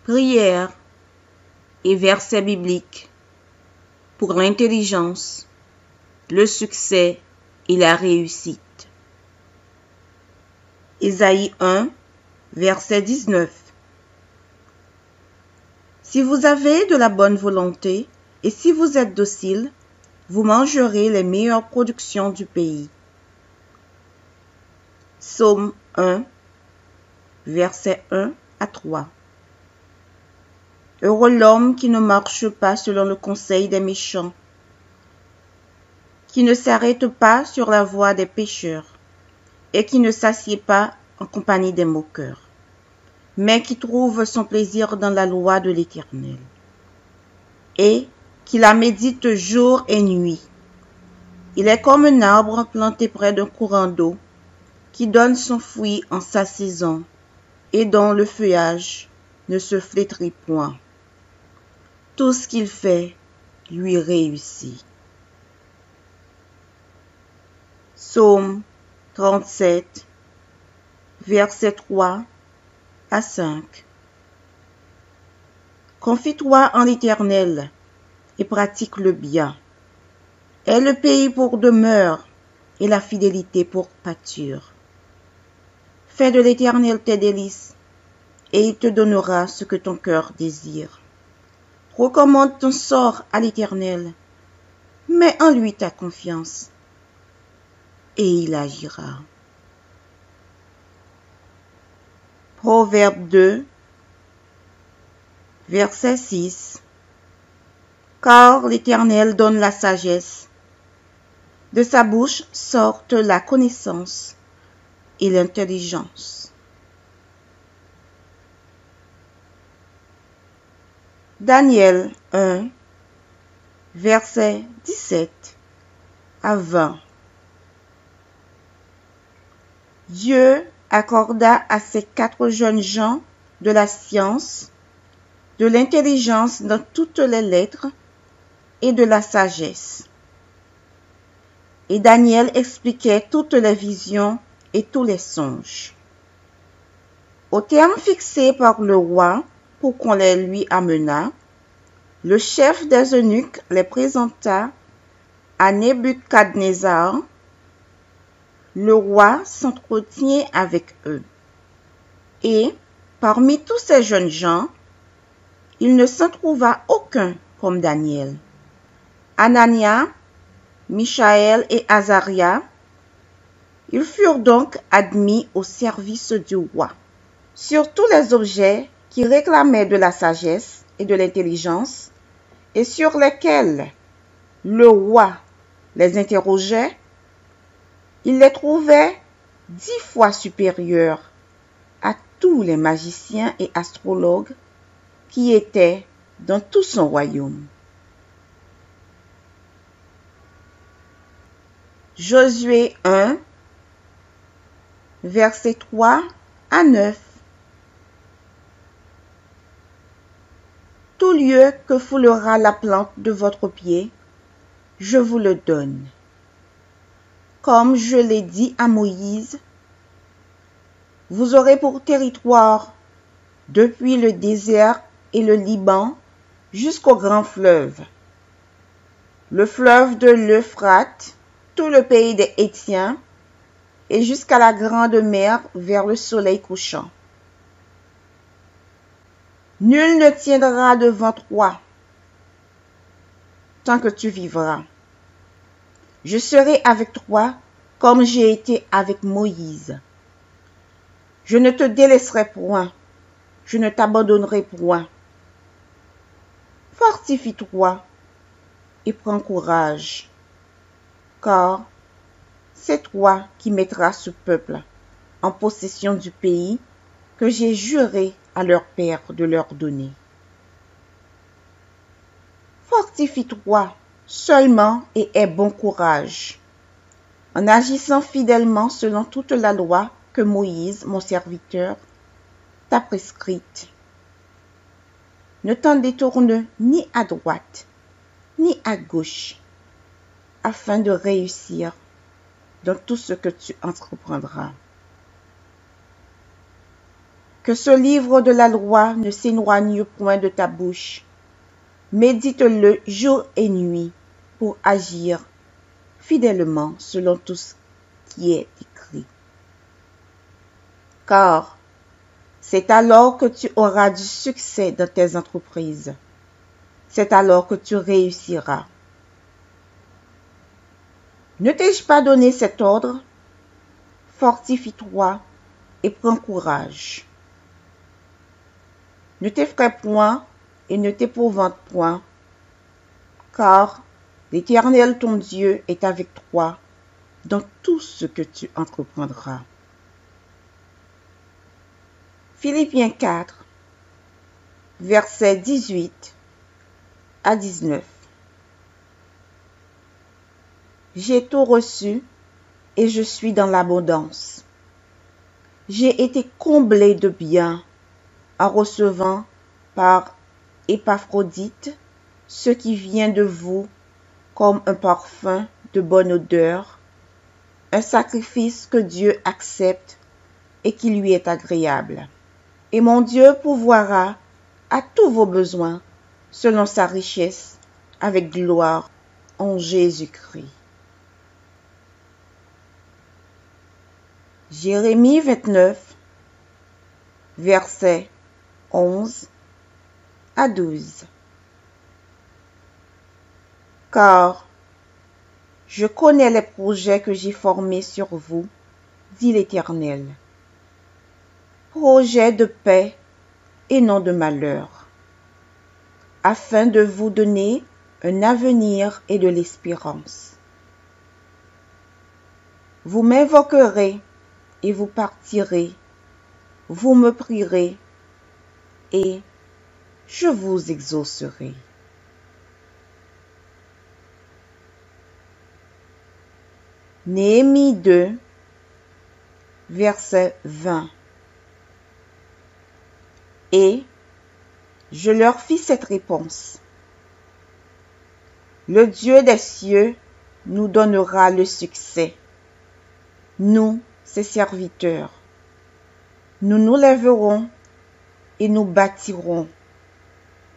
Prière et versets bibliques pour l'intelligence, le succès et la réussite. Ésaïe 1, verset 19. Si vous avez de la bonne volonté et si vous êtes docile, vous mangerez les meilleures productions du pays. Psaume 1, versets 1 à 3. Heureux l'homme qui ne marche pas selon le conseil des méchants, qui ne s'arrête pas sur la voie des pécheurs, et qui ne s'assied pas en compagnie des moqueurs, mais qui trouve son plaisir dans la loi de l'Éternel, et qui la médite jour et nuit. Il est comme un arbre planté près d'un courant d'eau, qui donne son fruit en sa saison, et dont le feuillage ne se flétrit point. Tout ce qu'il fait lui réussit. Psaume 37, versets 3 à 5. Confie-toi en l'Éternel et pratique le bien. Aie le pays pour demeure et la fidélité pour pâture. Fais de l'Éternel tes délices et il te donnera ce que ton cœur désire. Recommande ton sort à l'Éternel, mets en lui ta confiance, et il agira. Proverbe 2, verset 6. Car l'Éternel donne la sagesse, de sa bouche sortent la connaissance et l'intelligence. Daniel 1, verset 17 à 20. Dieu accorda à ces 4 jeunes gens de la science, de l'intelligence dans toutes les lettres et de la sagesse. Et Daniel expliquait toutes les visions et tous les songes. Au terme fixé par le roi pour qu'on les lui amenât, le chef des eunuques les présenta à Nebuchadnezzar. Le roi s'entretient avec eux. Et, parmi tous ces jeunes gens, il ne s'en trouva aucun comme Daniel. Anania, Michaël et Azaria, ils furent donc admis au service du roi. Sur tous les objets qui réclamaient de la sagesse et de l'intelligence, et sur lesquels le roi les interrogeait, il les trouvait 10 fois supérieurs à tous les magiciens et astrologues qui étaient dans tout son royaume. Josué 1, versets 3 à 9. Tout lieu que foulera la plante de votre pied, je vous le donne. Comme je l'ai dit à Moïse, vous aurez pour territoire depuis le désert et le Liban jusqu'au grand fleuve, le fleuve de l'Euphrate, tout le pays des Hétiens, et jusqu'à la grande mer vers le soleil couchant. Nul ne tiendra devant toi tant que tu vivras. Je serai avec toi comme j'ai été avec Moïse. Je ne te délaisserai point, je ne t'abandonnerai point. Fortifie-toi et prends courage, car c'est toi qui mettras ce peuple en possession du pays que j'ai juré à leur père de leur donner. Fortifie-toi seulement et aie bon courage, en agissant fidèlement selon toute la loi que Moïse, mon serviteur, t'a prescrite. Ne t'en détourne ni à droite, ni à gauche, afin de réussir dans tout ce que tu entreprendras. Que ce livre de la loi ne s'éloigne point de ta bouche. Médite-le jour et nuit pour agir fidèlement selon tout ce qui est écrit. Car c'est alors que tu auras du succès dans tes entreprises. C'est alors que tu réussiras. Ne t'ai-je pas donné cet ordre? Fortifie-toi et prends courage. Ne t'effraie point et ne t'épouvante point, car l'Éternel ton Dieu est avec toi dans tout ce que tu entreprendras. Philippiens 4, versets 18 à 19. J'ai tout reçu et je suis dans l'abondance. J'ai été comblé de biens en recevant par Épaphrodite ce qui vient de vous comme un parfum de bonne odeur, un sacrifice que Dieu accepte et qui lui est agréable. Et mon Dieu pourvoira à tous vos besoins selon sa richesse avec gloire en Jésus-Christ. Jérémie 29, versets 11 à 12. Car je connais les projets que j'ai formés sur vous, dit l'Éternel. Projets de paix et non de malheur, afin de vous donner un avenir et de l'espérance. Vous m'invoquerez et vous partirez, vous me prierez et je vous exaucerai. Néhémie 2, verset 20. Et je leur fis cette réponse. Le Dieu des cieux nous donnera le succès. Nous, ses serviteurs, nous nous lèverons et nous bâtirons.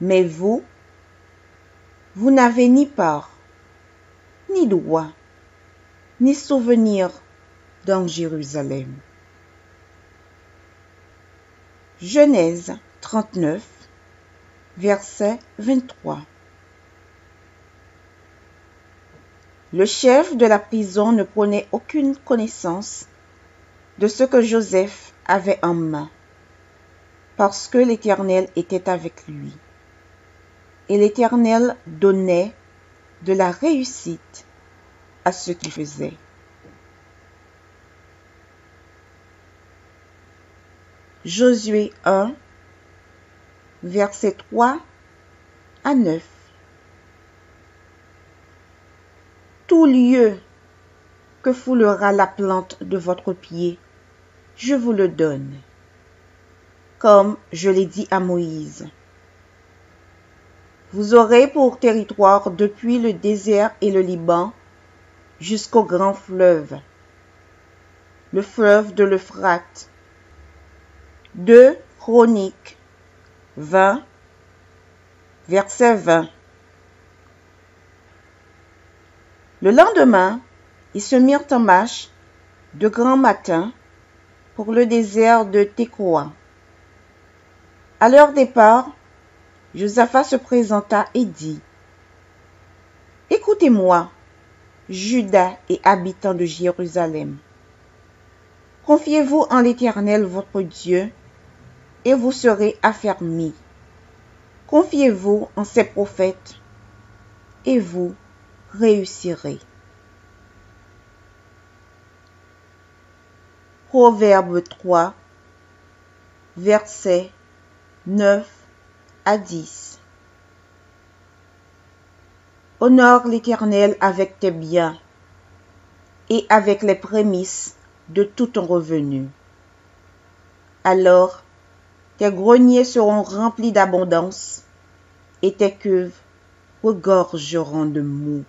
Mais vous, vous n'avez ni part, ni droit, ni souvenir dans Jérusalem. Genèse 39, verset 23. Le chef de la prison ne prenait aucune connaissance de ce que Joseph avait en main, parce que l'Éternel était avec lui. Et l'Éternel donnait de la réussite à ce qu'il faisait. Josué 1, versets 3 à 9. Tout lieu que foulera la plante de votre pied, je vous le donne, comme je l'ai dit à Moïse. Vous aurez pour territoire depuis le désert et le Liban jusqu'au grand fleuve, le fleuve de l'Euphrate. 2 Chroniques 20, verset 20. Le lendemain, ils se mirent en marche de grand matin pour le désert de Tékoa. À leur départ, Josaphat se présenta et dit: Écoutez-moi, Juda et habitants de Jérusalem. Confiez-vous en l'Éternel votre Dieu, et vous serez affermis. Confiez-vous en ses prophètes, et vous réussirez. Proverbe 3, versets 9 à 10. Honore l'Éternel avec tes biens et avec les prémices de tout ton revenu. Alors, tes greniers seront remplis d'abondance et tes cuves regorgeront de mou.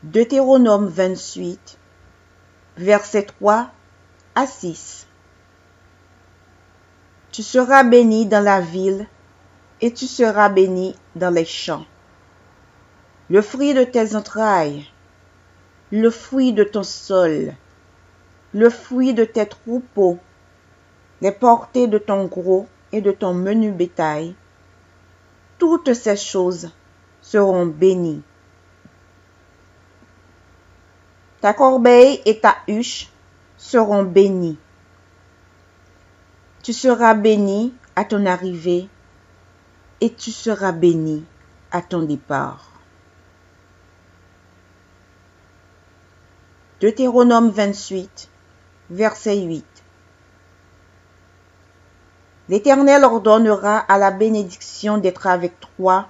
Deutéronome 28, versets 3 à 6. Tu seras béni dans la ville et tu seras béni dans les champs. Le fruit de tes entrailles, le fruit de ton sol, le fruit de tes troupeaux, les portées de ton gros et de ton menu bétail, toutes ces choses seront bénies. Ta corbeille et ta huche seront bénies. Tu seras béni à ton arrivée et tu seras béni à ton départ. Deutéronome 28, verset 8. L'Éternel ordonnera à la bénédiction d'être avec toi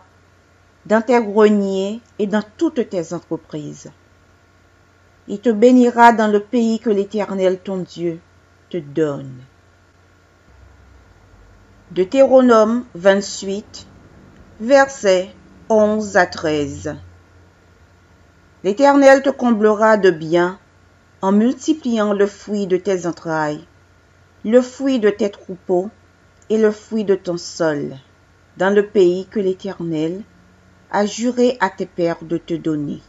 dans tes greniers et dans toutes tes entreprises. Il te bénira dans le pays que l'Éternel ton Dieu te donne. Deutéronome 28, versets 11 à 13. L'Éternel te comblera de bien en multipliant le fruit de tes entrailles, le fruit de tes troupeaux et le fruit de ton sol, dans le pays que l'Éternel a juré à tes pères de te donner.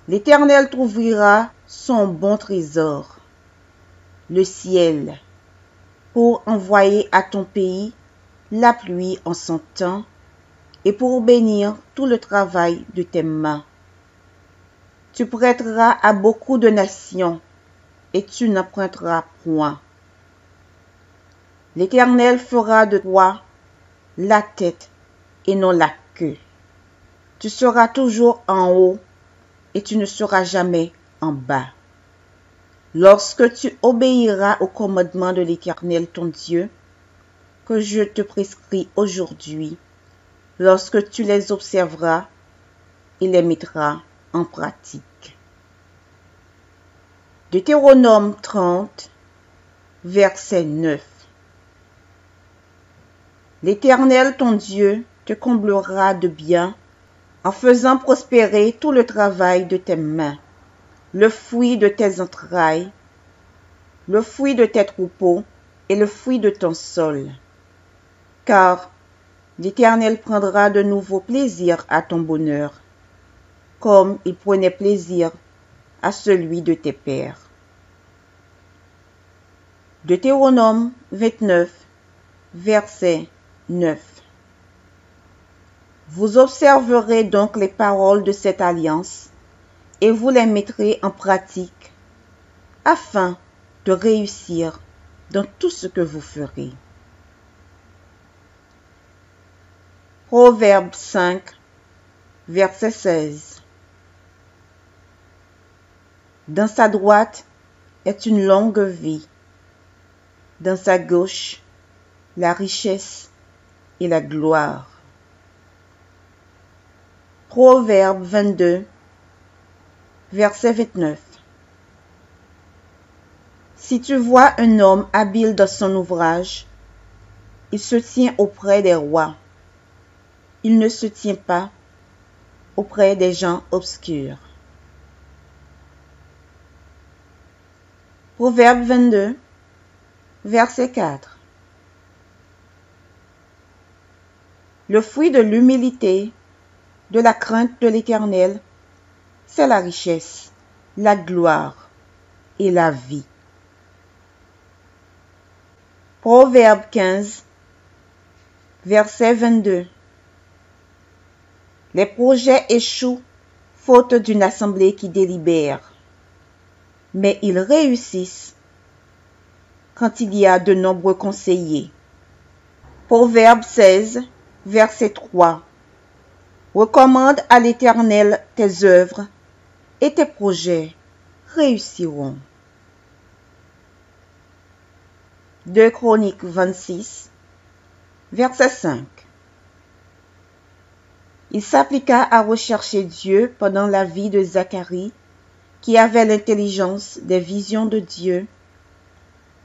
L'Éternel t'ouvrira son bon trésor, le ciel, pour envoyer à ton pays la pluie en son temps et pour bénir tout le travail de tes mains. Tu prêteras à beaucoup de nations et tu n'emprunteras point. L'Éternel fera de toi la tête et non la queue. Tu seras toujours en haut et tu ne seras jamais en bas. Lorsque tu obéiras aux commandements de l'Éternel ton Dieu, que je te prescris aujourd'hui, lorsque tu les observeras et les mettras en pratique. Deutéronome 30, verset 9. L'Éternel ton Dieu te comblera de bien en faisant prospérer tout le travail de tes mains, le fruit de tes entrailles, le fruit de tes troupeaux et le fruit de ton sol. Car l'Éternel prendra de nouveau plaisir à ton bonheur, comme il prenait plaisir à celui de tes pères. Deutéronome 29, verset 9. Vous observerez donc les paroles de cette alliance et vous les mettrez en pratique afin de réussir dans tout ce que vous ferez. Proverbe 5, verset 16. Dans sa droite est une longue vie, dans sa gauche la richesse et la gloire. Proverbe 22, verset 29. Si tu vois un homme habile dans son ouvrage, il se tient auprès des rois. Il ne se tient pas auprès des gens obscurs. Proverbe 22, verset 4. Le fruit de l'humilité, de la crainte de l'Éternel, c'est la richesse, la gloire et la vie. Proverbe 15, verset 22. Les projets échouent faute d'une assemblée qui délibère, mais ils réussissent quand il y a de nombreux conseillers. Proverbe 16, verset 3. Recommande à l'Éternel tes œuvres et tes projets réussiront. 2 Chroniques 26, verset 5. Il s'appliqua à rechercher Dieu pendant la vie de Zacharie, qui avait l'intelligence des visions de Dieu,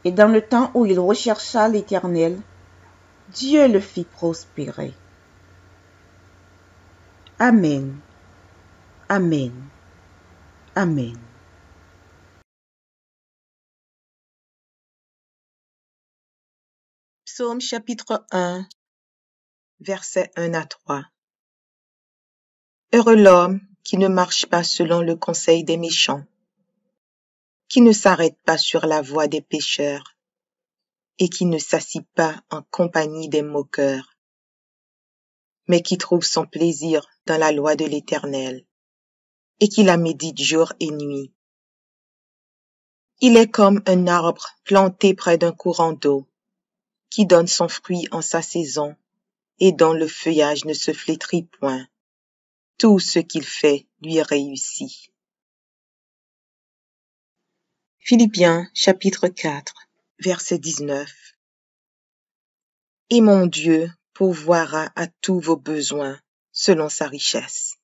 et dans le temps où il rechercha l'Éternel, Dieu le fit prospérer. Amen. Amen. Amen. Psaume chapitre 1, versets 1 à 3. Heureux l'homme qui ne marche pas selon le conseil des méchants, qui ne s'arrête pas sur la voie des pécheurs, et qui ne s'assit pas en compagnie des moqueurs, mais qui trouve son plaisir dans la loi de l'Éternel, et qui la médite jour et nuit. Il est comme un arbre planté près d'un courant d'eau, qui donne son fruit en sa saison, et dont le feuillage ne se flétrit point. Tout ce qu'il fait lui réussit. Philippiens chapitre 4, verset 19. Et mon Dieu pourvoira à tous vos besoins selon sa richesse,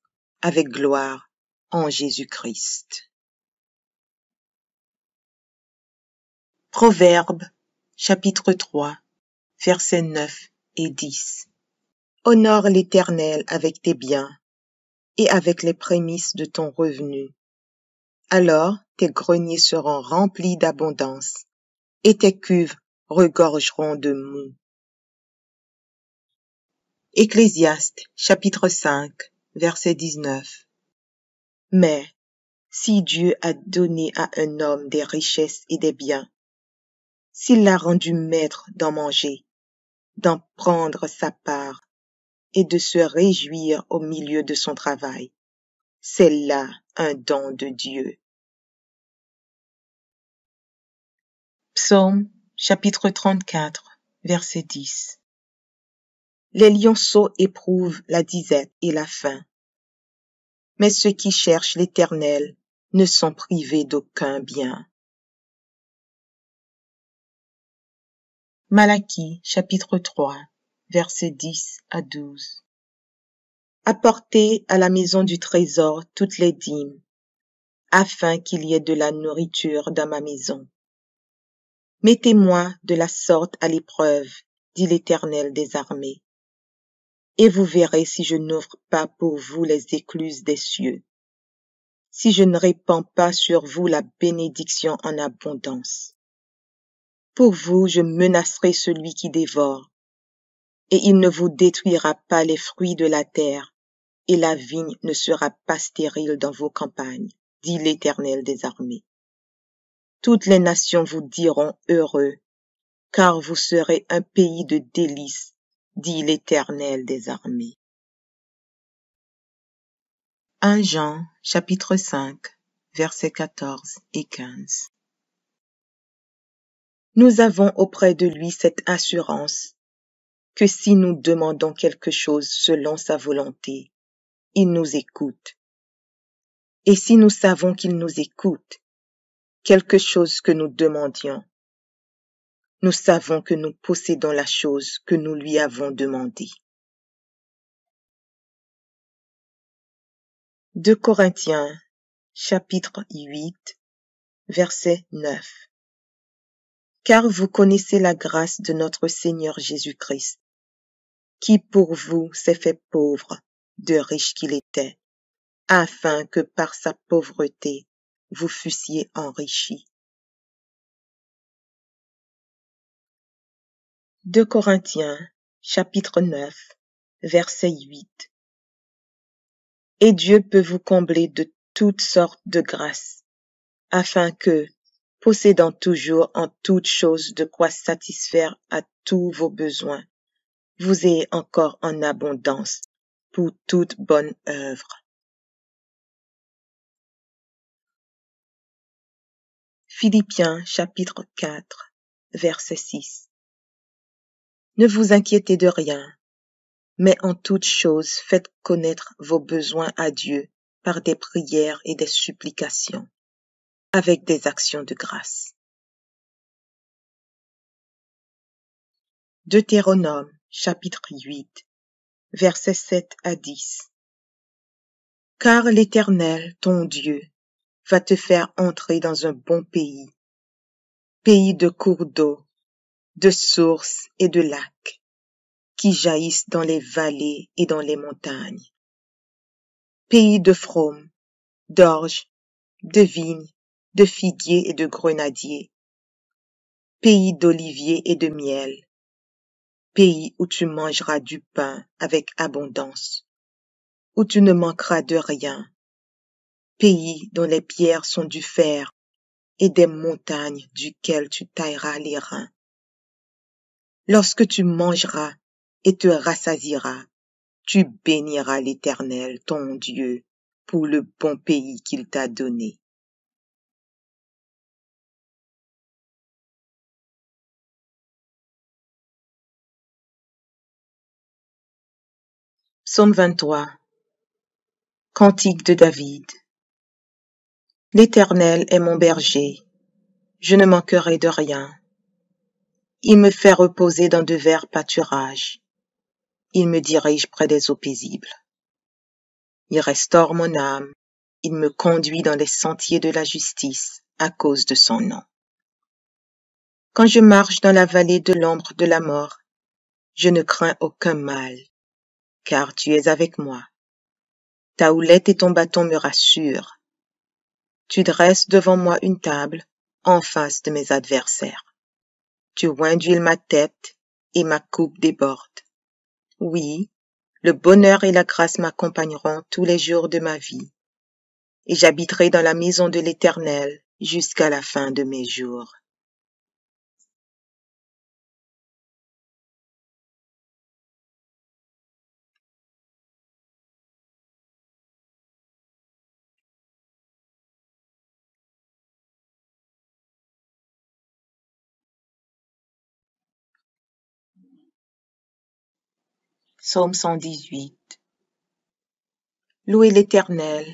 avec gloire en Jésus-Christ. Proverbes chapitre 3, versets 9 et 10. Honore l'Éternel avec tes biens et avec les prémices de ton revenu. Alors tes greniers seront remplis d'abondance et tes cuves regorgeront de moût. Ecclésiaste chapitre 5, verset 19. Mais si Dieu a donné à un homme des richesses et des biens, s'il l'a rendu maître d'en manger, d'en prendre sa part et de se réjouir au milieu de son travail, c'est là un don de Dieu. Psaume chapitre 34, verset 10. Les lionceaux éprouvent la disette et la faim, mais ceux qui cherchent l'Éternel ne sont privés d'aucun bien. Malachie chapitre 3, versets 10 à 12. Apportez à la maison du trésor toutes les dîmes, afin qu'il y ait de la nourriture dans ma maison. Mettez-moi de la sorte à l'épreuve, dit l'Éternel des armées, et vous verrez si je n'ouvre pas pour vous les écluses des cieux, si je ne répands pas sur vous la bénédiction en abondance. Pour vous, je menacerai celui qui dévore, et il ne vous détruira pas les fruits de la terre, et la vigne ne sera pas stérile dans vos campagnes, dit l'Éternel des armées. Toutes les nations vous diront heureux, car vous serez un pays de délices, dit l'Éternel des armées. 1 Jean, chapitre 5, versets 14 et 15. Nous avons auprès de lui cette assurance que si nous demandons quelque chose selon sa volonté, il nous écoute. Et si nous savons qu'il nous écoute, quelque chose que nous demandions, nous savons que nous possédons la chose que nous lui avons demandée. 2 Corinthiens, chapitre 8, verset 9. Car vous connaissez la grâce de notre Seigneur Jésus-Christ, qui pour vous s'est fait pauvre, de riche qu'il était, afin que par sa pauvreté vous fussiez enrichis. 2 Corinthiens, chapitre 9, verset 8. Et Dieu peut vous combler de toutes sortes de grâces, afin que, possédant toujours en toutes choses de quoi satisfaire à tous vos besoins, vous ayez encore en abondance pour toute bonne œuvre. Philippiens chapitre 4, verset 6. Ne vous inquiétez de rien, mais en toutes choses faites connaître vos besoins à Dieu par des prières et des supplications, avec des actions de grâce. Deutéronome chapitre 8, versets 7 à 10. Car l'Éternel, ton Dieu, va te faire entrer dans un bon pays, pays de cours d'eau, de sources et de lacs, qui jaillissent dans les vallées et dans les montagnes, pays de fraumes, d'orges, de vignes, de figuiers et de grenadiers, pays d'oliviers et de miel, pays où tu mangeras du pain avec abondance, où tu ne manqueras de rien, pays dont les pierres sont du fer et des montagnes duquel tu tailleras les reins. Lorsque tu mangeras et te rassasieras, tu béniras l'Éternel, ton Dieu, pour le bon pays qu'il t'a donné. Psaume 23. Cantique de David. L'Éternel est mon berger, je ne manquerai de rien. Il me fait reposer dans de verts pâturages. Il me dirige près des eaux paisibles. Il restaure mon âme. Il me conduit dans les sentiers de la justice à cause de son nom. Quand je marche dans la vallée de l'ombre de la mort, je ne crains aucun mal, car tu es avec moi. Ta houlette et ton bâton me rassurent. Tu dresses devant moi une table en face de mes adversaires. Tu oins d'huile ma tête et ma coupe déborde. Oui, le bonheur et la grâce m'accompagneront tous les jours de ma vie, et j'habiterai dans la maison de l'Éternel jusqu'à la fin de mes jours. Psaume 118. Louez l'Éternel,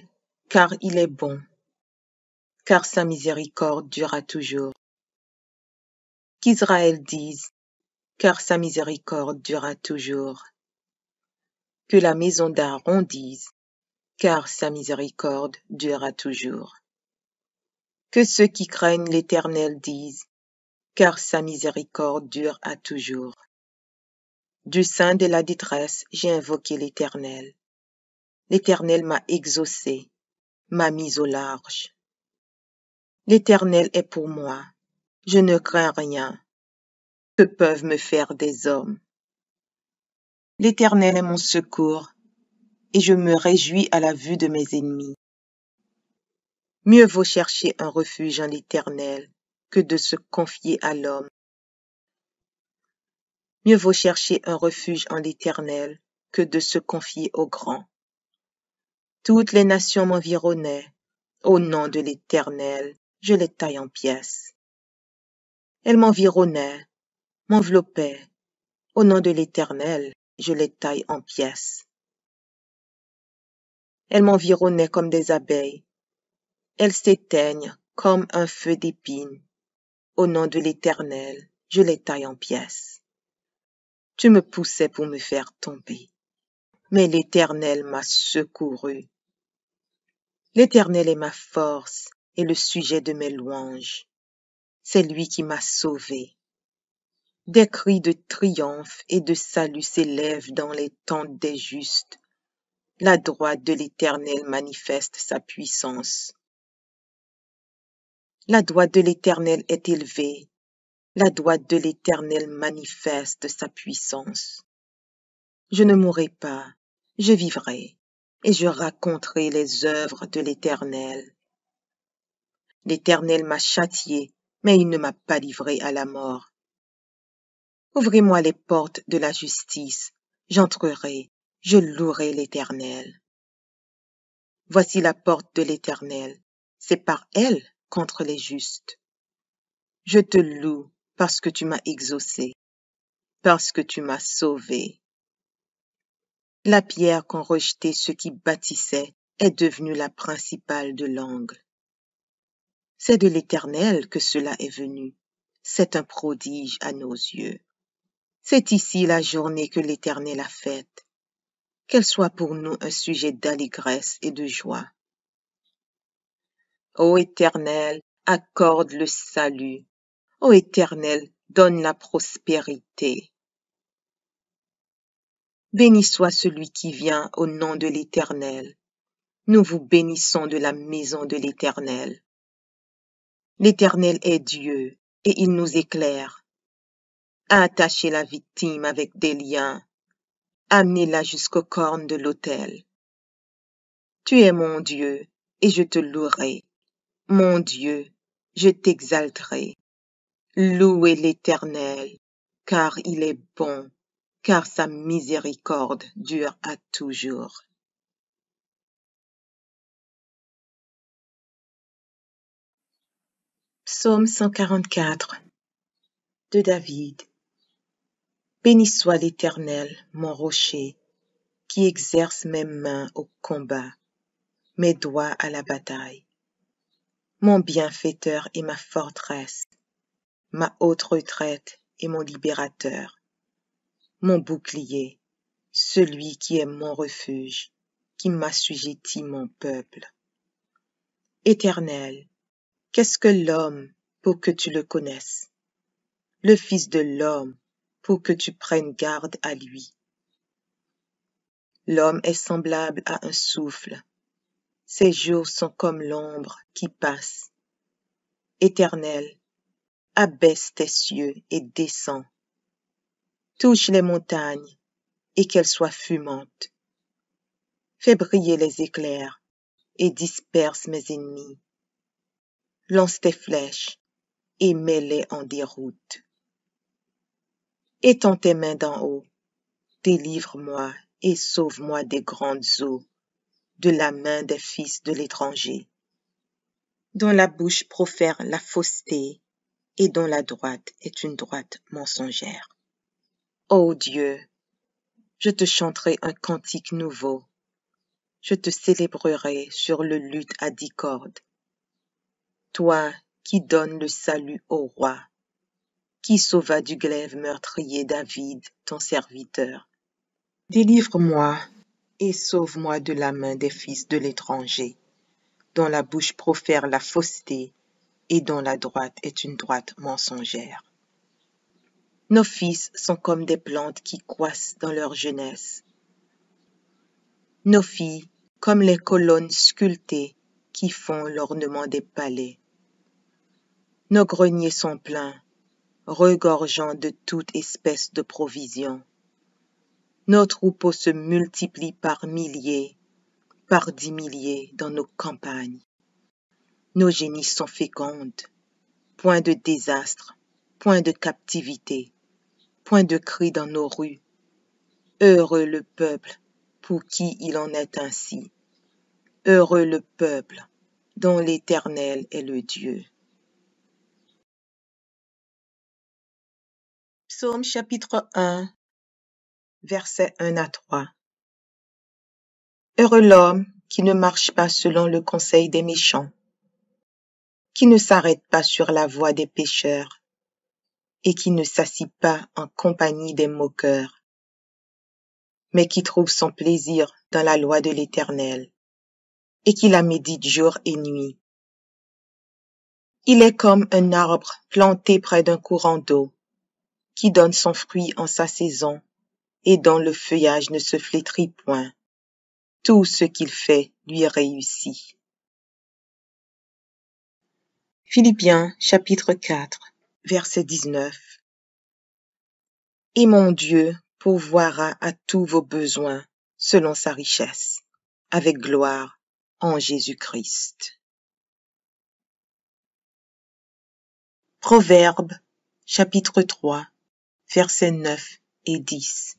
car il est bon, car sa miséricorde durera toujours. Qu'Israël dise, car sa miséricorde durera toujours. Que la maison d'Aaron dise, car sa miséricorde durera toujours. Que ceux qui craignent l'Éternel disent, car sa miséricorde dure à toujours. Du sein de la détresse, j'ai invoqué l'Éternel. L'Éternel m'a exaucé, m'a mis au large. L'Éternel est pour moi, je ne crains rien. Que peuvent me faire des hommes? L'Éternel est mon secours, et je me réjouis à la vue de mes ennemis. Mieux vaut chercher un refuge en l'Éternel que de se confier à l'homme. Mieux vaut chercher un refuge en l'Éternel que de se confier au grand. Toutes les nations m'environnaient. Au nom de l'Éternel, je les taille en pièces. Elles m'environnaient, m'enveloppaient. Au nom de l'Éternel, je les taille en pièces. Elles m'environnaient comme des abeilles. Elles s'éteignent comme un feu d'épines. Au nom de l'Éternel, je les taille en pièces. Tu me poussais pour me faire tomber, mais l'Éternel m'a secouru. L'Éternel est ma force et le sujet de mes louanges. C'est lui qui m'a sauvé. Des cris de triomphe et de salut s'élèvent dans les tentes des justes. La droite de l'Éternel manifeste sa puissance. La droite de l'Éternel est élevée. La droite de l'Éternel manifeste sa puissance. Je ne mourrai pas, je vivrai, et je raconterai les œuvres de l'Éternel. L'Éternel m'a châtié, mais il ne m'a pas livré à la mort. Ouvrez-moi les portes de la justice, j'entrerai, je louerai l'Éternel. Voici la porte de l'Éternel, c'est par elle contre les justes. Je te loue parce que tu m'as exaucé, parce que tu m'as sauvé. La pierre qu'ont rejetée ceux qui bâtissaient est devenue la principale de l'angle. C'est de l'Éternel que cela est venu, c'est un prodige à nos yeux. C'est ici la journée que l'Éternel a faite. Qu'elle soit pour nous un sujet d'allégresse et de joie. Ô Éternel, accorde le salut. Ô Éternel, donne la prospérité. Béni soit celui qui vient au nom de l'Éternel. Nous vous bénissons de la maison de l'Éternel. L'Éternel est Dieu, et il nous éclaire. à attacher la victime avec des liens, amenez-la jusqu'aux cornes de l'autel. Tu es mon Dieu, et je te louerai. Mon Dieu, je t'exalterai. Louez l'Éternel, car il est bon, car sa miséricorde dure à toujours. Psaume 144 de David. Béni soit l'Éternel, mon rocher, qui exerce mes mains au combat, mes doigts à la bataille. Mon bienfaiteur et ma forteresse, ma haute retraite et mon libérateur, mon bouclier, celui qui est mon refuge, qui m'assujettit mon peuple. Éternel, qu'est-ce que l'homme pour que tu le connaisses? Le Fils de l'homme pour que tu prennes garde à lui. L'homme est semblable à un souffle. Ses jours sont comme l'ombre qui passe. Éternel, abaisse tes cieux et descends. Touche les montagnes et qu'elles soient fumantes. Fais briller les éclairs et disperse mes ennemis. Lance tes flèches et mets-les en déroute. Étends tes mains d'en haut, délivre-moi et sauve-moi des grandes eaux, de la main des fils de l'étranger, dont la bouche profère la fausseté et dont la droite est une droite mensongère. Ô Dieu, je te chanterai un cantique nouveau, je te célébrerai sur le luth à 10 cordes. Toi qui donnes le salut au roi, qui sauva du glaive meurtrier David, ton serviteur. Délivre-moi et sauve-moi de la main des fils de l'étranger, dont la bouche profère la fausseté et dont la droite est une droite mensongère. Nos fils sont comme des plantes qui croissent dans leur jeunesse. Nos filles comme les colonnes sculptées qui font l'ornement des palais. Nos greniers sont pleins, regorgeant de toute espèce de provisions. Nos troupeaux se multiplient par milliers, par 10 milliers dans nos campagnes. Nos génisses sont fécondes, point de désastre, point de captivité, point de cris dans nos rues. Heureux le peuple pour qui il en est ainsi. Heureux le peuple dont l'Éternel est le Dieu. Psaume chapitre 1, versets 1 à 3. Heureux l'homme qui ne marche pas selon le conseil des méchants, qui ne s'arrête pas sur la voie des pécheurs, et qui ne s'assit pas en compagnie des moqueurs, mais qui trouve son plaisir dans la loi de l'Éternel, et qui la médite jour et nuit. Il est comme un arbre planté près d'un courant d'eau, qui donne son fruit en sa saison, et dont le feuillage ne se flétrit point. Tout ce qu'il fait lui réussit. Philippiens chapitre 4, verset 19. Et mon Dieu pourvoira à tous vos besoins selon sa richesse, avec gloire en Jésus-Christ. Proverbes chapitre 3, versets 9 et 10.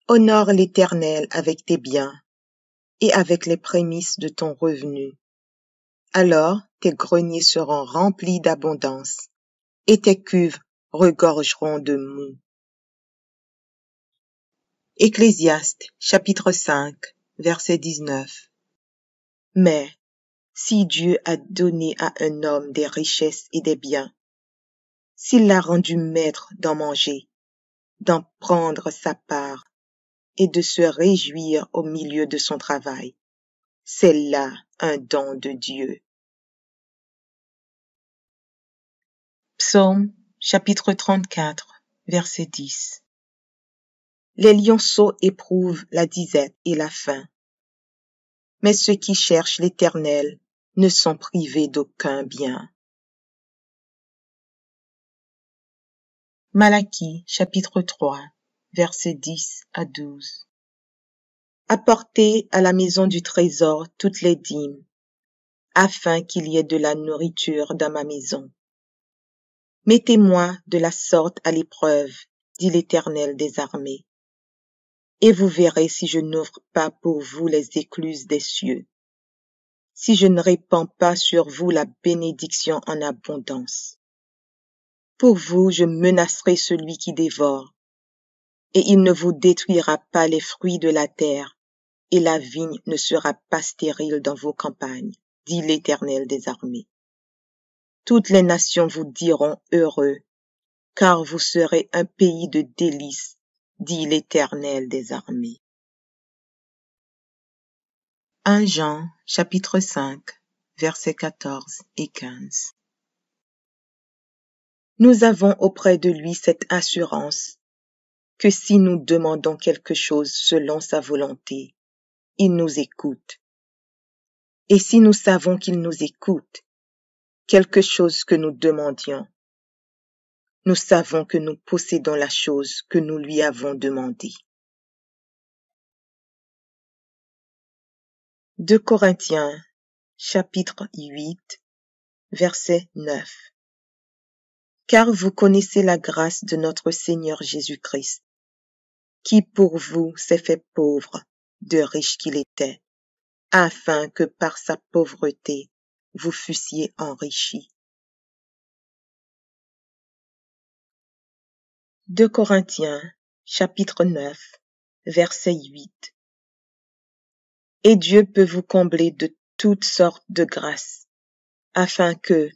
Honore l'Éternel avec tes biens et avec les prémices de ton revenu. Alors tes greniers seront remplis d'abondance et tes cuves regorgeront de moût. Ecclésiaste chapitre 5, verset 19. Mais si Dieu a donné à un homme des richesses et des biens, s'il l'a rendu maître d'en manger, d'en prendre sa part et de se réjouir au milieu de son travail, c'est là un don de Dieu. Psaume chapitre 34, verset 10. Les lionceaux éprouvent la disette et la faim, mais ceux qui cherchent l'Éternel ne sont privés d'aucun bien. Malachie chapitre 3, versets 10 à 12. Apportez à la maison du trésor toutes les dîmes, afin qu'il y ait de la nourriture dans ma maison. Mettez-moi de la sorte à l'épreuve, dit l'Éternel des armées, et vous verrez si je n'ouvre pas pour vous les écluses des cieux, si je ne répands pas sur vous la bénédiction en abondance. Pour vous, je menacerai celui qui dévore, et il ne vous détruira pas les fruits de la terre, et la vigne ne sera pas stérile dans vos campagnes, dit l'Éternel des armées. Toutes les nations vous diront heureux, car vous serez un pays de délices, dit l'Éternel des armées. 1 Jean, chapitre 5, versets 14 et 15. Nous avons auprès de lui cette assurance, que si nous demandons quelque chose selon sa volonté, il nous écoute. Et si nous savons qu'il nous écoute, quelque chose que nous demandions, nous savons que nous possédons la chose que nous lui avons demandée. 2 Corinthiens, chapitre 8, verset 9. Car vous connaissez la grâce de notre Seigneur Jésus-Christ, qui pour vous s'est fait pauvre, de riche qu'il était, afin que par sa pauvreté vous fussiez enrichis. 2 Corinthiens, chapitre 9, verset 8. Et Dieu peut vous combler de toutes sortes de grâces, afin que,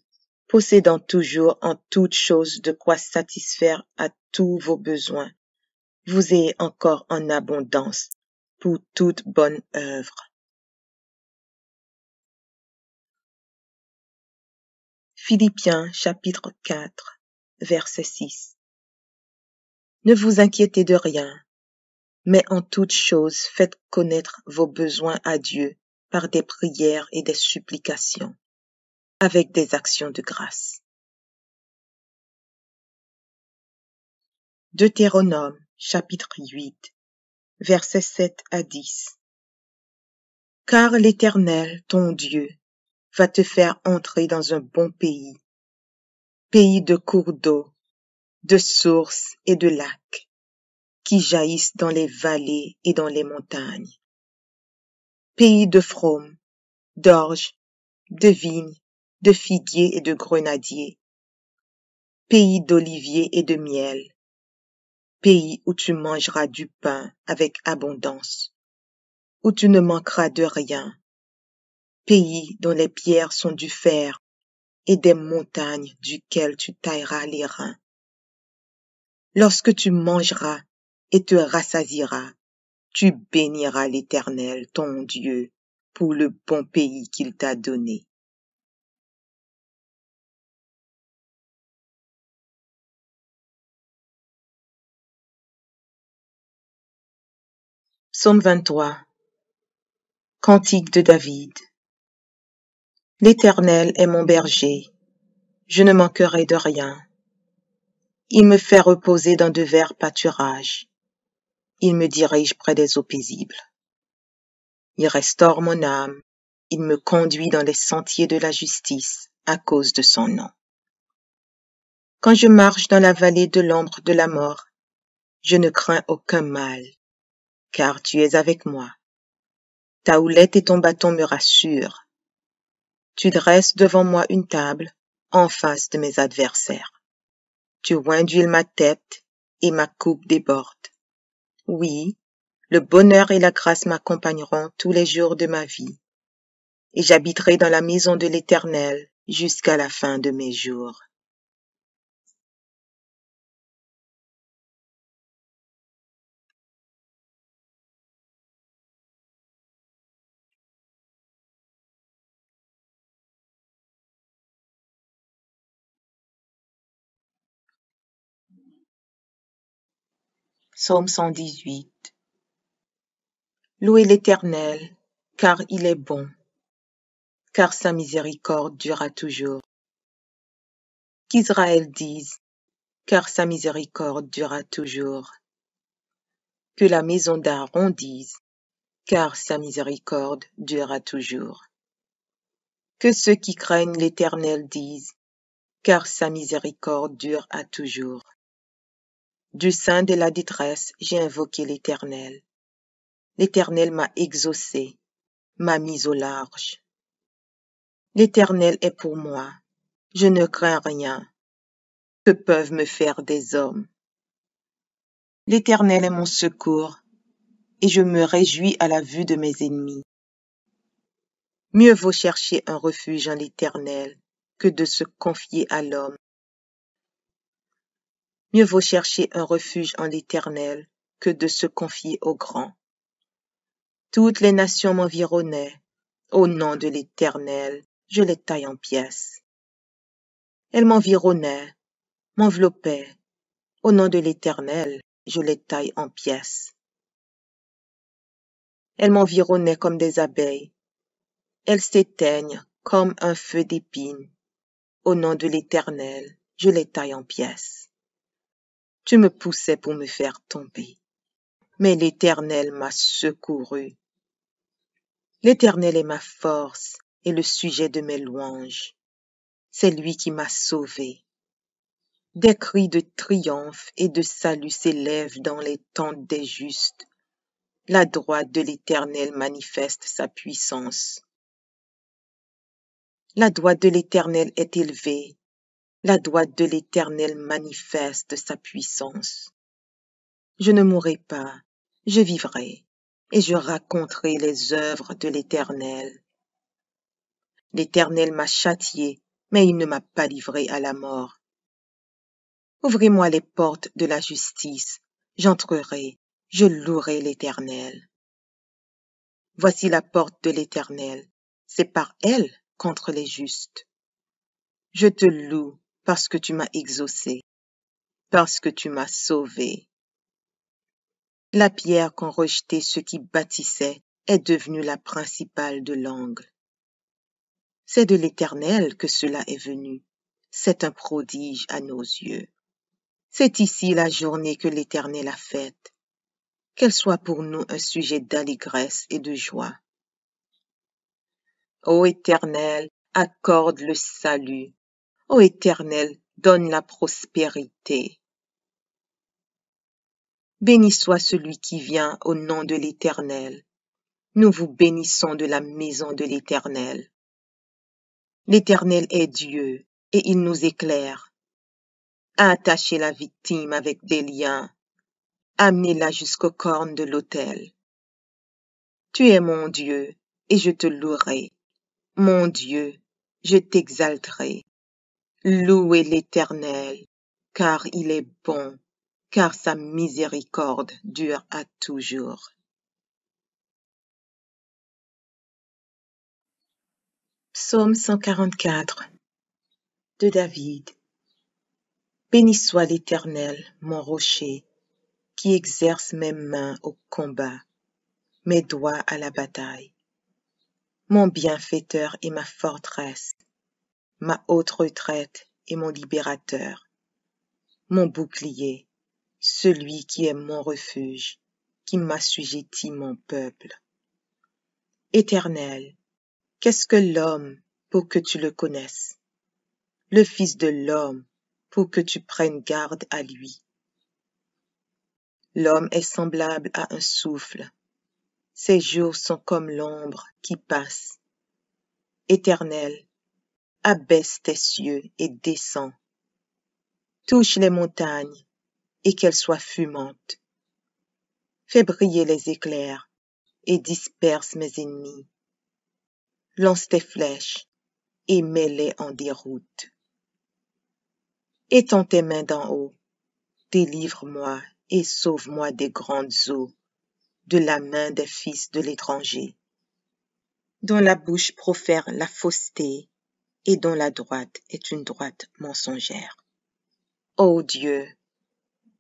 possédant toujours en toutes choses de quoi satisfaire à tous vos besoins, vous ayez encore en abondance pour toute bonne œuvre. Philippiens chapitre 4, verset 6. Ne vous inquiétez de rien, mais en toutes choses faites connaître vos besoins à Dieu par des prières et des supplications, avec des actions de grâce. Deutéronome chapitre 8, versets 7 à 10. Car l'Éternel, ton Dieu, va te faire entrer dans un bon pays, pays de cours d'eau, de sources et de lacs, qui jaillissent dans les vallées et dans les montagnes, pays de fraumes, d'orges, de vignes, de figuiers et de grenadiers, pays d'oliviers et de miel, pays où tu mangeras du pain avec abondance, où tu ne manqueras de rien, pays dont les pierres sont du fer et des montagnes duquel tu tailleras les reins. Lorsque tu mangeras et te rassasieras, tu béniras l'Éternel, ton Dieu, pour le bon pays qu'il t'a donné. Psaume 23. Cantique de David. L'Éternel est mon berger, je ne manquerai de rien. Il me fait reposer dans de verts pâturages. Il me dirige près des eaux paisibles. Il restaure mon âme. Il me conduit dans les sentiers de la justice à cause de son nom. Quand je marche dans la vallée de l'ombre de la mort, je ne crains aucun mal, car tu es avec moi. Ta houlette et ton bâton me rassurent. Tu dresses devant moi une table en face de mes adversaires. Tu oins d'huile ma tête et ma coupe déborde. Oui, le bonheur et la grâce m'accompagneront tous les jours de ma vie, et j'habiterai dans la maison de l'Éternel jusqu'à la fin de mes jours. Psaume 118. Louez l'Éternel, car il est bon, car sa miséricorde durera toujours. Qu'Israël dise, car sa miséricorde durera toujours. Que la maison d'Aaron dise, car sa miséricorde durera toujours. Que ceux qui craignent l'Éternel disent, car sa miséricorde dure à toujours. Du sein de la détresse, j'ai invoqué l'Éternel. L'Éternel m'a exaucé, m'a mis au large. L'Éternel est pour moi, je ne crains rien. Que peuvent me faire des hommes? L'Éternel est mon secours, et je me réjouis à la vue de mes ennemis. Mieux vaut chercher un refuge en l'Éternel que de se confier à l'homme. Mieux vaut chercher un refuge en l'Éternel que de se confier au grand. Toutes les nations m'environnaient. Au nom de l'Éternel, je les taille en pièces. Elles m'environnaient, m'enveloppaient. Au nom de l'Éternel, je les taille en pièces. Elles m'environnaient comme des abeilles. Elles s'éteignent comme un feu d'épines. Au nom de l'Éternel, je les taille en pièces. Tu me poussais pour me faire tomber, mais l'Éternel m'a secouru. L'Éternel est ma force et le sujet de mes louanges. C'est lui qui m'a sauvé. Des cris de triomphe et de salut s'élèvent dans les tentes des justes. La droite de l'Éternel manifeste sa puissance. La droite de l'Éternel est élevée. La droite de l'Éternel manifeste sa puissance. Je ne mourrai pas, je vivrai, et je raconterai les œuvres de l'Éternel. L'Éternel m'a châtié, mais il ne m'a pas livré à la mort. Ouvrez-moi les portes de la justice, j'entrerai, je louerai l'Éternel. Voici la porte de l'Éternel, c'est par elle contre les justes. Je te loue parce que tu m'as exaucé, parce que tu m'as sauvé. La pierre qu'ont rejetée ceux qui bâtissaient est devenue la principale de l'angle. C'est de l'Éternel que cela est venu. C'est un prodige à nos yeux. C'est ici la journée que l'Éternel a faite. Qu'elle soit pour nous un sujet d'allégresse et de joie. Ô Éternel, accorde le salut. Ô Éternel, donne la prospérité. Béni soit celui qui vient au nom de l'Éternel. Nous vous bénissons de la maison de l'Éternel. L'Éternel est Dieu, et il nous éclaire. Attachez la victime avec des liens. Amenez-la jusqu'aux cornes de l'autel. Tu es mon Dieu, et je te louerai. Mon Dieu, je t'exalterai. Louez l'Éternel, car il est bon, car sa miséricorde dure à toujours. Psaume 144 de David. Béni soit l'Éternel, mon rocher, qui exerce mes mains au combat, mes doigts à la bataille. Mon bienfaiteur et ma forteresse, ma haute retraite et mon libérateur, mon bouclier, celui qui est mon refuge, qui m'assujettit mon peuple. Éternel, qu'est-ce que l'homme pour que tu le connaisses? Le Fils de l'homme pour que tu prennes garde à lui. L'homme est semblable à un souffle. Ses jours sont comme l'ombre qui passe. Éternel, abaisse tes cieux et descends. Touche les montagnes et qu'elles soient fumantes. Fais briller les éclairs et disperse mes ennemis. Lance tes flèches et mets-les en déroute. Étends tes mains d'en haut, délivre-moi et sauve-moi des grandes eaux, de la main des fils de l'étranger, dont la bouche profère la fausseté et dont la droite est une droite mensongère. Ô Dieu,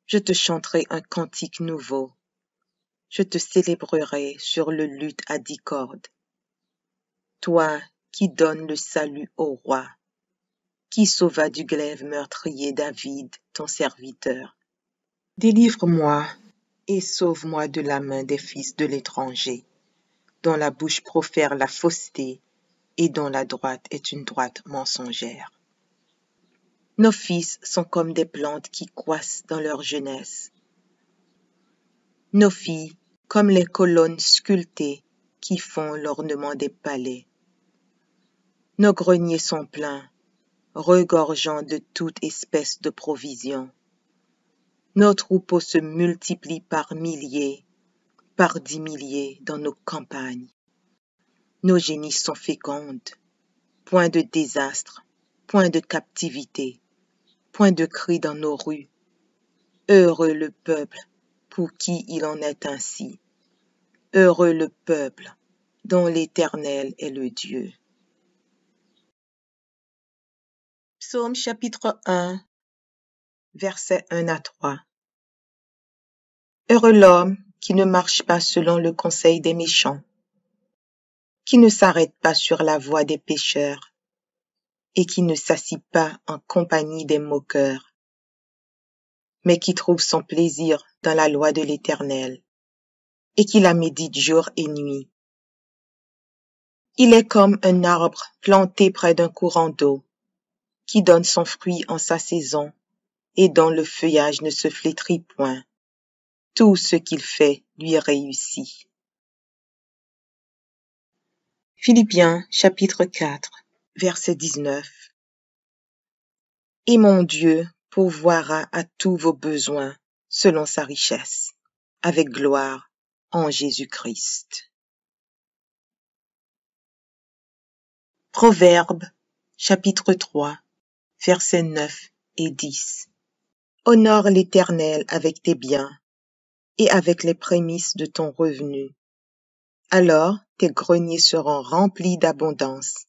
je te chanterai un cantique nouveau, je te célébrerai sur le luth à 10 cordes. Toi qui donnes le salut au roi, qui sauva du glaive meurtrier David, ton serviteur. Délivre-moi et sauve-moi de la main des fils de l'étranger, dont la bouche profère la fausseté et dont la droite est une droite mensongère. Nos fils sont comme des plantes qui croissent dans leur jeunesse. Nos filles comme les colonnes sculptées qui font l'ornement des palais. Nos greniers sont pleins, regorgeant de toute espèce de provisions. Nos troupeaux se multiplient par milliers, par 10 milliers dans nos campagnes. Nos génisses sont fécondes, point de désastre, point de captivité, point de cris dans nos rues. Heureux le peuple pour qui il en est ainsi. Heureux le peuple dont l'Éternel est le Dieu. Psaume chapitre 1, versets 1 à 3. Heureux l'homme qui ne marche pas selon le conseil des méchants, qui ne s'arrête pas sur la voie des pécheurs, et qui ne s'assit pas en compagnie des moqueurs, mais qui trouve son plaisir dans la loi de l'Éternel, et qui la médite jour et nuit. Il est comme un arbre planté près d'un courant d'eau, qui donne son fruit en sa saison, et dont le feuillage ne se flétrit point. Tout ce qu'il fait lui réussit. Philippiens chapitre 4, verset 19. Et mon Dieu pourvoira à tous vos besoins selon sa richesse, avec gloire en Jésus-Christ. Proverbes chapitre 3, versets 9 et 10. Honore l'Éternel avec tes biens et avec les prémices de ton revenu. Alors tes greniers seront remplis d'abondance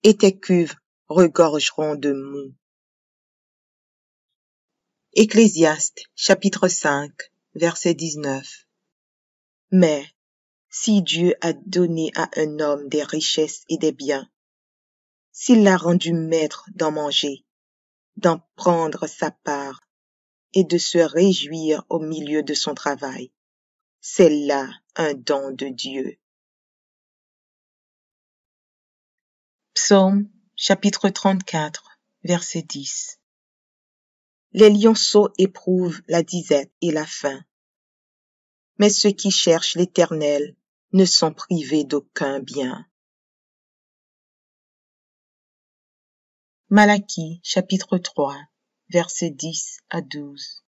et tes cuves regorgeront de moût. Ecclésiaste chapitre 5, verset 19. Mais si Dieu a donné à un homme des richesses et des biens, s'il l'a rendu maître d'en manger, d'en prendre sa part et de se réjouir au milieu de son travail, c'est là un don de Dieu. Psaume chapitre 34, verset 10. Les lionceaux éprouvent la disette et la faim, mais ceux qui cherchent l'Éternel ne sont privés d'aucun bien. Malachie chapitre 3, versets 10 à 12.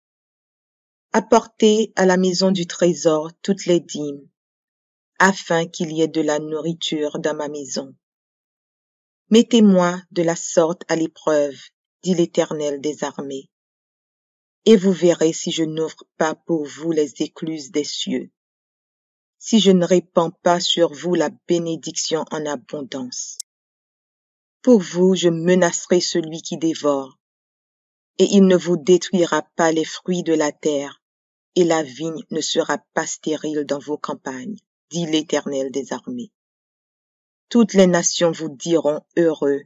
Apportez à la maison du trésor toutes les dîmes, afin qu'il y ait de la nourriture dans ma maison. Mettez-moi de la sorte à l'épreuve, dit l'Éternel des armées, et vous verrez si je n'ouvre pas pour vous les écluses des cieux, si je ne répands pas sur vous la bénédiction en abondance. Pour vous, je menacerai celui qui dévore, et il ne vous détruira pas les fruits de la terre, et la vigne ne sera pas stérile dans vos campagnes, dit l'Éternel des armées. Toutes les nations vous diront heureux,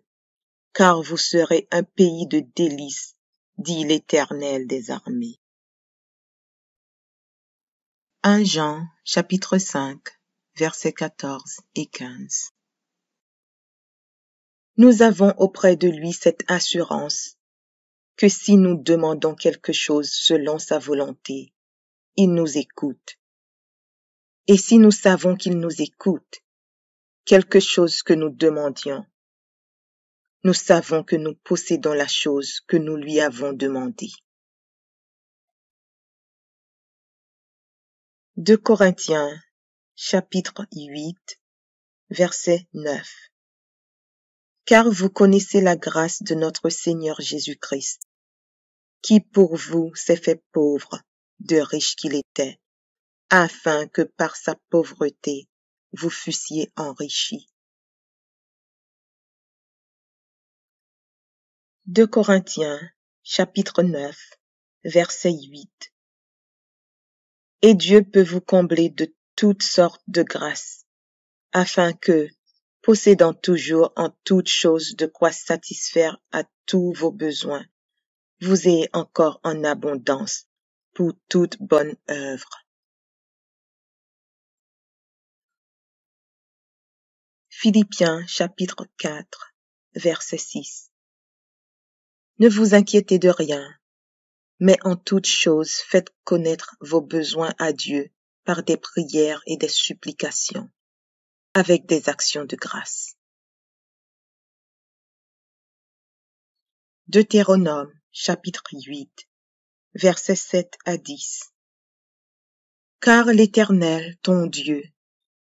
car vous serez un pays de délices, dit l'Éternel des armées. 1 Jean, chapitre 5, versets 14 et 15. Nous avons auprès de lui cette assurance que si nous demandons quelque chose selon sa volonté, il nous écoute. Et si nous savons qu'il nous écoute, quelque chose que nous demandions, nous savons que nous possédons la chose que nous lui avons demandée. 2 Corinthiens, chapitre 8, verset 9. Car vous connaissez la grâce de notre Seigneur Jésus-Christ, qui pour vous s'est fait pauvre, de riche qu'il était, afin que par sa pauvreté vous fussiez enrichis. 2 Corinthiens, chapitre 9, verset 8. Et Dieu peut vous combler de toutes sortes de grâces, afin que, possédant toujours en toutes choses de quoi satisfaire à tous vos besoins, vous ayez encore en abondance pour toute bonne œuvre. Philippiens chapitre 4, verset 6. Ne vous inquiétez de rien, mais en toutes choses faites connaître vos besoins à Dieu par des prières et des supplications, avec des actions de grâce. Deutéronome chapitre 8, versets 7 à 10. Car l'Éternel, ton Dieu,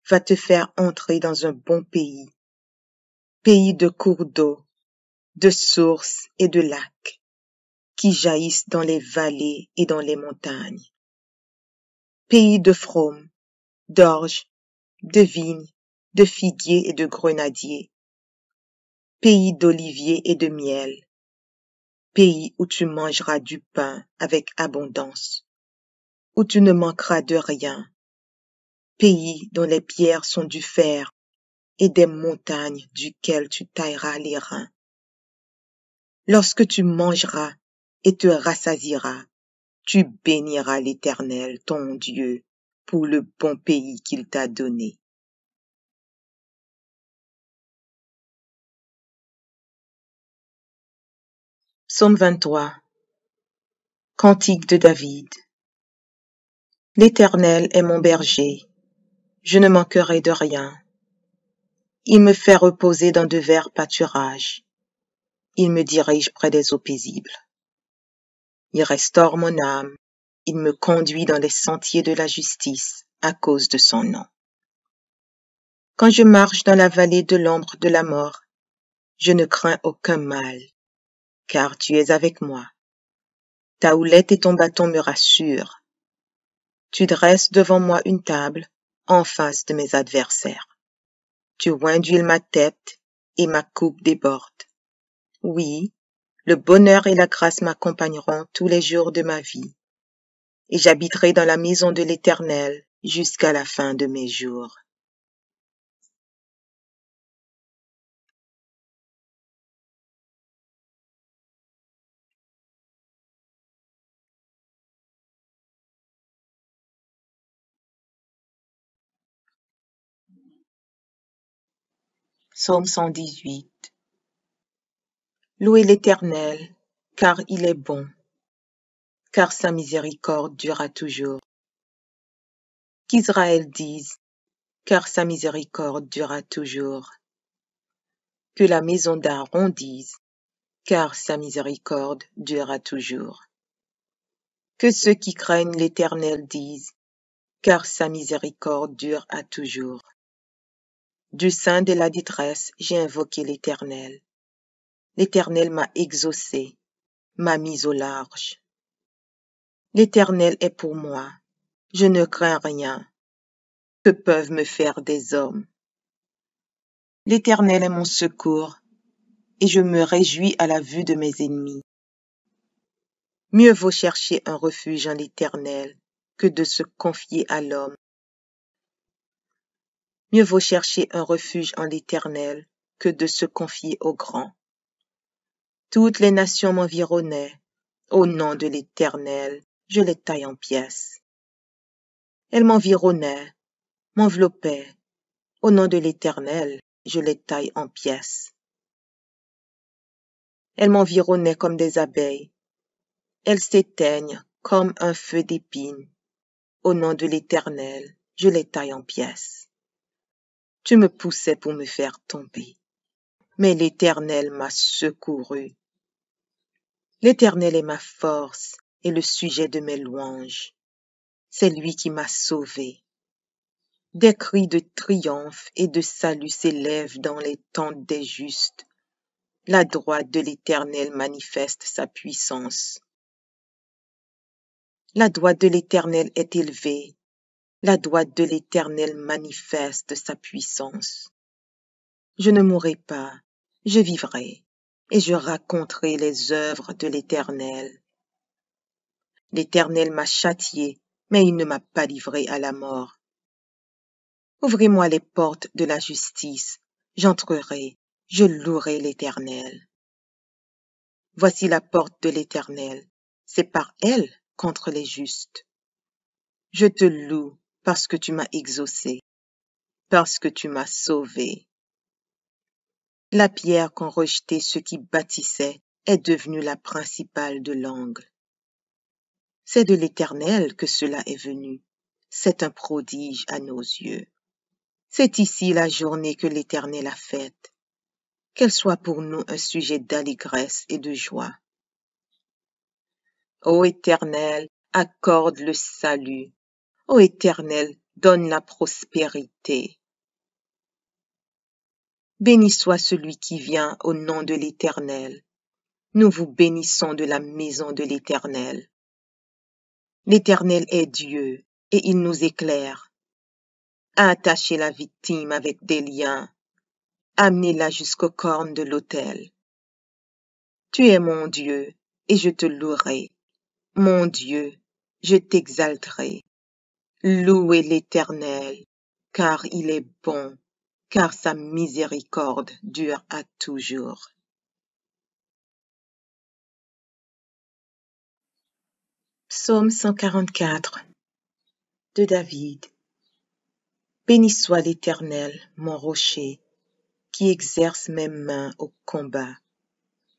va te faire entrer dans un bon pays, pays de cours d'eau, de sources et de lacs, qui jaillissent dans les vallées et dans les montagnes, pays de fraumes, d'orges, de vignes, de figuiers et de grenadiers, pays d'oliviers et de miel, pays où tu mangeras du pain avec abondance, où tu ne manqueras de rien, pays dont les pierres sont du fer et des montagnes duquel tu tailleras les reins. Lorsque tu mangeras et te rassasieras, tu béniras l'Éternel, ton Dieu, pour le bon pays qu'il t'a donné. Psaume 23. Cantique de David. L'Éternel est mon berger, je ne manquerai de rien. Il me fait reposer dans de verts pâturages. Il me dirige près des eaux paisibles. Il restaure mon âme. Il me conduit dans les sentiers de la justice à cause de son nom. Quand je marche dans la vallée de l'ombre de la mort, je ne crains aucun mal, car tu es avec moi. Ta houlette et ton bâton me rassurent. Tu dresses devant moi une table en face de mes adversaires. Tu oins d'huile ma tête et ma coupe déborde. Oui, le bonheur et la grâce m'accompagneront tous les jours de ma vie, et j'habiterai dans la maison de l'Éternel jusqu'à la fin de mes jours. Psaume 118. Louez l'Éternel, car il est bon, car sa miséricorde durera toujours. Qu'Israël dise, car sa miséricorde durera toujours. Que la maison d'Aaron dise, car sa miséricorde durera toujours. Que ceux qui craignent l'Éternel disent, car sa miséricorde dure à toujours. Du sein de la détresse, j'ai invoqué l'Éternel. L'Éternel m'a exaucé, m'a mis au large. L'Éternel est pour moi, je ne crains rien. Que peuvent me faire des hommes? L'Éternel est mon secours, et je me réjouis à la vue de mes ennemis. Mieux vaut chercher un refuge en l'Éternel que de se confier à l'homme. Mieux vaut chercher un refuge en l'Éternel que de se confier au grand. Toutes les nations m'environnaient. Au nom de l'Éternel, je les taille en pièces. Elles m'environnaient, m'enveloppaient. Au nom de l'Éternel, je les taille en pièces. Elles m'environnaient comme des abeilles. Elles s'éteignent comme un feu d'épines. Au nom de l'Éternel, je les taille en pièces. Tu me poussais pour me faire tomber, mais l'Éternel m'a secouru. L'Éternel est ma force et le sujet de mes louanges. C'est lui qui m'a sauvé. Des cris de triomphe et de salut s'élèvent dans les tentes des justes. La droite de l'Éternel manifeste sa puissance. La droite de l'Éternel est élevée. La droite de l'Éternel manifeste sa puissance. Je ne mourrai pas, je vivrai, et je raconterai les œuvres de l'Éternel. L'Éternel m'a châtié, mais il ne m'a pas livré à la mort. Ouvrez-moi les portes de la justice, J'entrerai, je louerai l'Éternel. Voici la porte de l'Éternel, c'est par elle contre les justes. Je te loue parce que tu m'as exaucé, parce que tu m'as sauvé. La pierre qu'ont rejetée ceux qui bâtissaient est devenue la principale de l'angle. C'est de l'Éternel que cela est venu. C'est un prodige à nos yeux. C'est ici la journée que l'Éternel a faite. Qu'elle soit pour nous un sujet d'allégresse et de joie. Ô Éternel, accorde le salut. Ô Éternel, donne la prospérité. Béni soit celui qui vient au nom de l'Éternel. Nous vous bénissons de la maison de l'Éternel. L'Éternel est Dieu, et il nous éclaire. Attachez la victime avec des liens. Amenez-la jusqu'aux cornes de l'autel. Tu es mon Dieu, et je te louerai. Mon Dieu, je t'exalterai. Louez l'Éternel, car il est bon, car sa miséricorde dure à toujours. Psaume 144 de David. Béni soit l'Éternel, mon rocher, qui exerce mes mains au combat,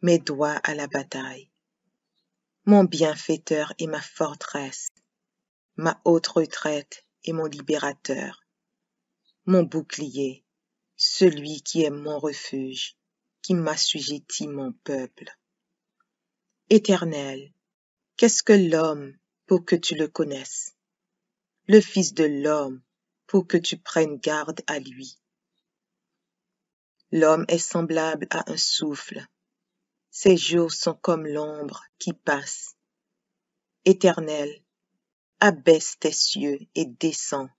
mes doigts à la bataille. Mon bienfaiteur et ma forteresse, ma haute retraite et mon libérateur, mon bouclier, celui qui est mon refuge, qui m'assujettit mon peuple. Éternel, qu'est-ce que l'homme pour que tu le connaisses? Le Fils de l'homme pour que tu prennes garde à lui. L'homme est semblable à un souffle. Ses jours sont comme l'ombre qui passe. Éternel, abaisse tes cieux et descends.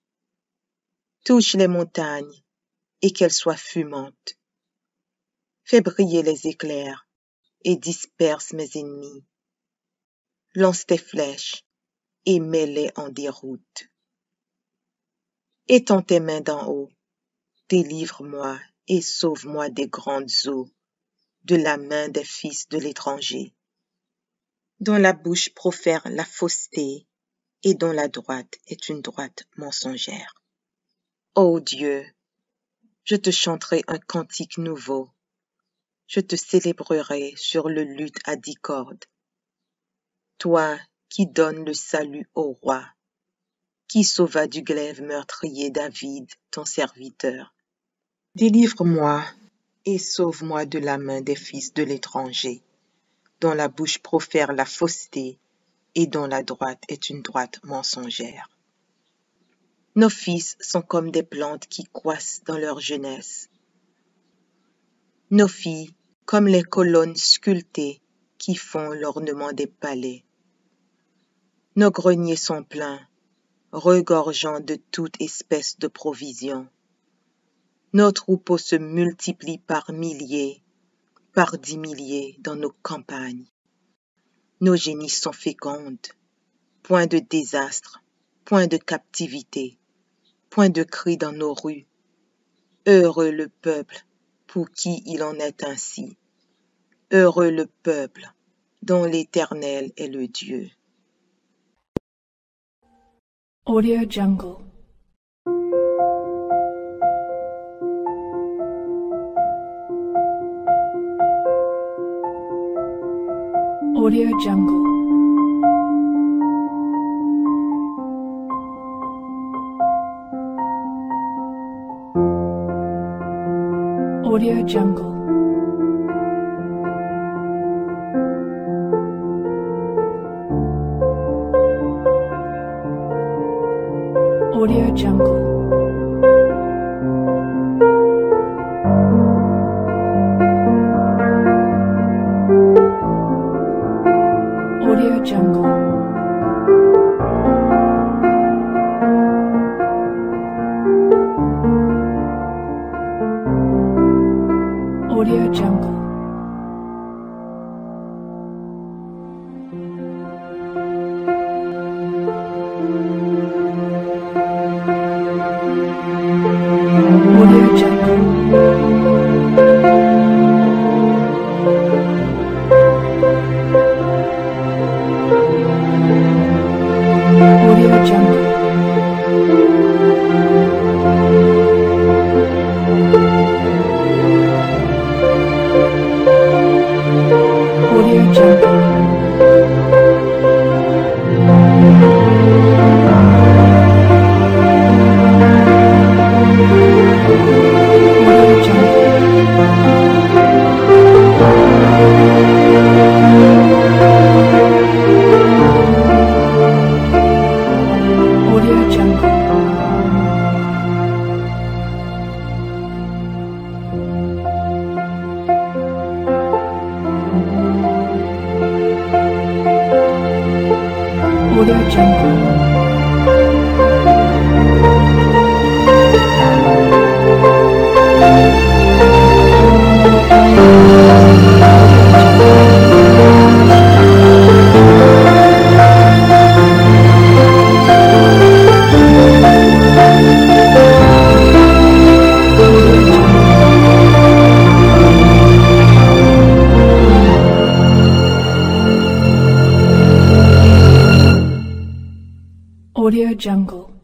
Touche les montagnes et qu'elles soient fumantes. Fais briller les éclairs et disperse mes ennemis. Lance tes flèches et mets-les en déroute. Étends tes mains d'en haut, délivre-moi et sauve-moi des grandes eaux, de la main des fils de l'étranger, dont la bouche profère la fausseté et dont la droite est une droite mensongère. Ô Dieu, je te chanterai un cantique nouveau, je te célébrerai sur le luth à 10 cordes. Toi qui donnes le salut au roi, qui sauva du glaive meurtrier David, ton serviteur. Délivre-moi et sauve-moi de la main des fils de l'étranger, dont la bouche profère la fausseté et dont la droite est une droite mensongère. Nos fils sont comme des plantes qui croissent dans leur jeunesse. Nos filles comme les colonnes sculptées qui font l'ornement des palais. Nos greniers sont pleins, regorgeant de toute espèce de provisions. Nos troupeaux se multiplient par milliers, par 10 milliers dans nos campagnes. Nos génisses sont fécondes, point de désastre, point de captivité, point de cris dans nos rues. Heureux le peuple pour qui il en est ainsi. Heureux le peuple dont l'Éternel est le Dieu. Audio Jungle. Audio Jungle. Audio Jungle. Audio Jungle. Audio Jungle. Audio Jungle. Audio Jungle. Jungle. Audio Jungle. Audio Jungle.